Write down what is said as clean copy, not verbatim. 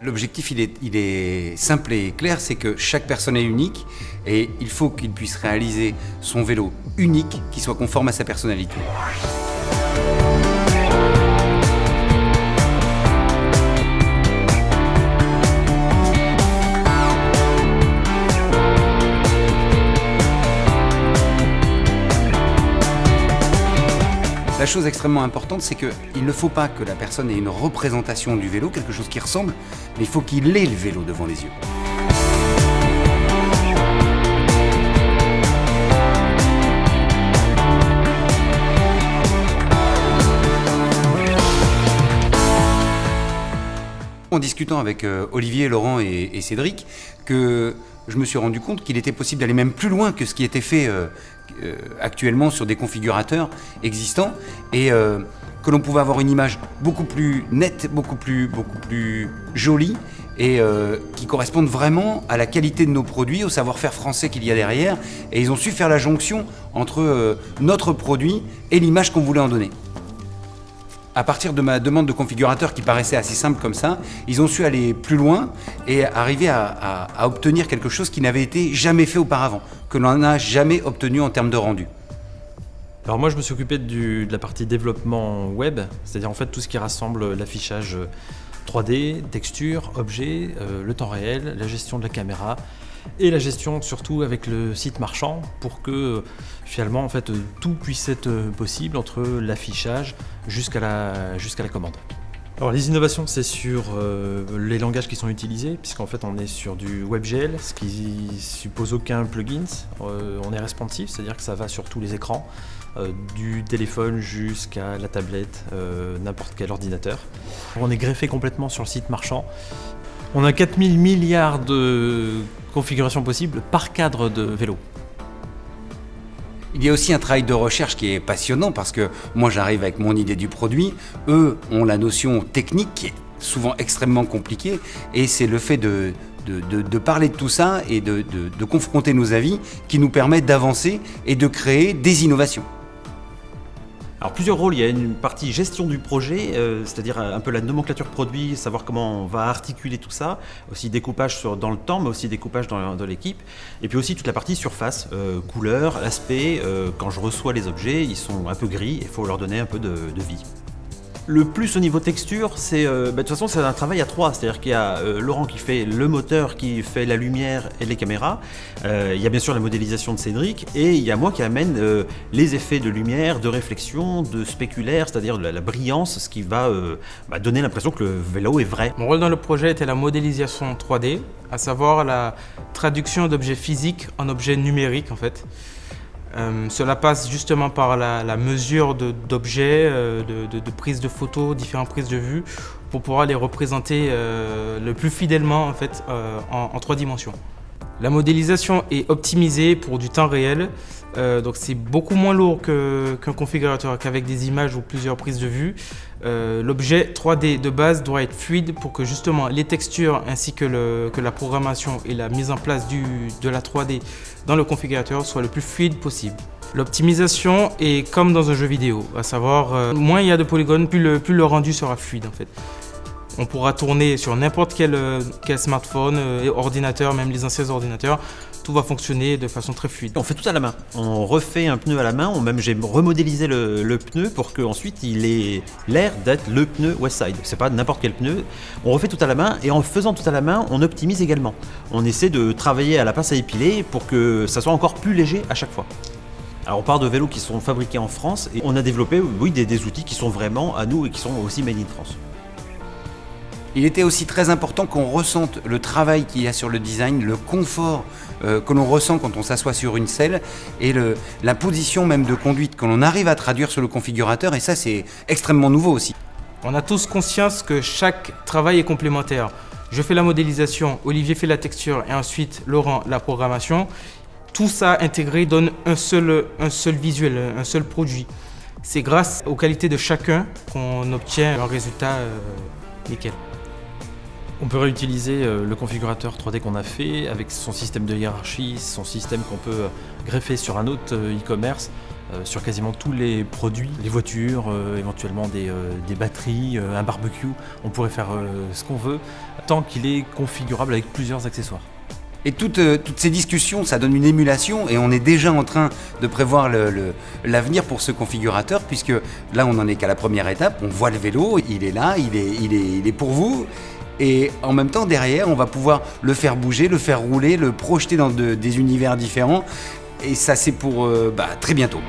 L'objectif, il est simple et clair, c'est que chaque personne est unique et il faut qu'il puisse réaliser son vélo unique qui soit conforme à sa personnalité. La chose extrêmement importante, c'est qu'il ne faut pas que la personne ait une représentation du vélo, quelque chose qui ressemble, mais il faut qu'il ait le vélo devant les yeux. En discutant avec Olivier, Laurent et Cédric, que je me suis rendu compte qu'il était possible d'aller même plus loin que ce qui était fait actuellement sur des configurateurs existants et que l'on pouvait avoir une image beaucoup plus nette, beaucoup plus jolie et qui corresponde vraiment à la qualité de nos produits, au savoir-faire français qu'il y a derrière. Et ils ont su faire la jonction entre notre produit et l'image qu'on voulait en donner. À partir de ma demande de configurateur qui paraissait assez simple comme ça, ils ont su aller plus loin et arriver à obtenir quelque chose qui n'avait été jamais fait auparavant, que l'on n'a jamais obtenu en termes de rendu. Alors moi je me suis occupé de la partie développement web, c'est-à-dire en fait tout ce qui rassemble l'affichage 3D, texture, objets, le temps réel, la gestion de la caméra et la gestion surtout avec le site marchand pour que finalement en fait tout puisse être possible entre l'affichage jusqu'à la commande. Alors les innovations c'est sur les langages qui sont utilisés puisqu'en fait on est sur du WebGL, ce qui suppose aucun plugin, on est responsive, c'est-à-dire que ça va sur tous les écrans, du téléphone jusqu'à la tablette, n'importe quel ordinateur. On est greffé complètement sur le site marchand. On a 4000 milliards de configurations possibles par cadre de vélo. Il y a aussi un travail de recherche qui est passionnant parce que moi j'arrive avec mon idée du produit, eux ont la notion technique qui est souvent extrêmement compliquée et c'est le fait de parler de tout ça et de confronter nos avis qui nous permet d'avancer et de créer des innovations. Alors plusieurs rôles, il y a une partie gestion du projet, c'est-à-dire un peu la nomenclature produit, savoir comment on va articuler tout ça, aussi découpage dans le temps, mais aussi découpage dans l'équipe, et puis aussi toute la partie surface, couleur, aspect, quand je reçois les objets, ils sont un peu gris, il faut leur donner un peu de vie. Le plus au niveau texture, c'est de toute façon c'est un travail à trois, c'est-à-dire qu'il y a Laurent qui fait le moteur, qui fait la lumière et les caméras, il y a bien sûr la modélisation de Cédric et il y a moi qui amène les effets de lumière, de réflexion, de spéculaire, c'est-à-dire la brillance, ce qui va donner l'impression que le vélo est vrai. Mon rôle dans le projet était la modélisation 3D, à savoir la traduction d'objets physiques en objets numériques en fait. Cela passe justement par la mesure d'objets, de prises de photos, différentes prises de vue, pour pouvoir les représenter le plus fidèlement en fait, en 3 dimensions. La modélisation est optimisée pour du temps réel, donc c'est beaucoup moins lourd qu'un configurateur, qu'avec des images ou plusieurs prises de vue. L'objet 3D de base doit être fluide pour que justement les textures ainsi que la programmation et la mise en place de la 3D dans le configurateur soient le plus fluide possible. L'optimisation est comme dans un jeu vidéo, à savoir moins il y a de polygones, plus le rendu sera fluide en fait. On pourra tourner sur n'importe quel smartphone, ordinateur, même les anciens ordinateurs. Tout va fonctionner de façon très fluide. On fait tout à la main. On refait un pneu à la main. J'ai remodélisé le pneu pour qu'ensuite il ait l'air d'être le pneu Westside. C'est pas n'importe quel pneu. On refait tout à la main et en faisant tout à la main, on optimise également. On essaie de travailler à la pince à épiler pour que ça soit encore plus léger à chaque fois. Alors on part de vélos qui sont fabriqués en France et on a développé des outils qui sont vraiment à nous et qui sont aussi made in France. Il était aussi très important qu'on ressente le travail qu'il y a sur le design, le confort que l'on ressent quand on s'assoit sur une selle et la position même de conduite que l'on arrive à traduire sur le configurateur et ça c'est extrêmement nouveau aussi. On a tous conscience que chaque travail est complémentaire. Je fais la modélisation, Olivier fait la texture et ensuite Laurent la programmation. Tout ça intégré donne un seul visuel, un seul produit. C'est grâce aux qualités de chacun qu'on obtient un résultat nickel. On peut réutiliser le configurateur 3D qu'on a fait avec son système de hiérarchie, son système qu'on peut greffer sur un autre e-commerce. sur quasiment tous les produits, les voitures, éventuellement des batteries, un barbecue. On pourrait faire ce qu'on veut tant qu'il est configurable avec plusieurs accessoires. Et toutes ces discussions, ça donne une émulation et on est déjà en train de prévoir l'avenir pour ce configurateur, puisque là on n'en est qu'à la première étape, on voit le vélo, il est là, il est pour vous, et en même temps derrière on va pouvoir le faire bouger, le faire rouler, le projeter dans des univers différents, et ça c'est pour très bientôt.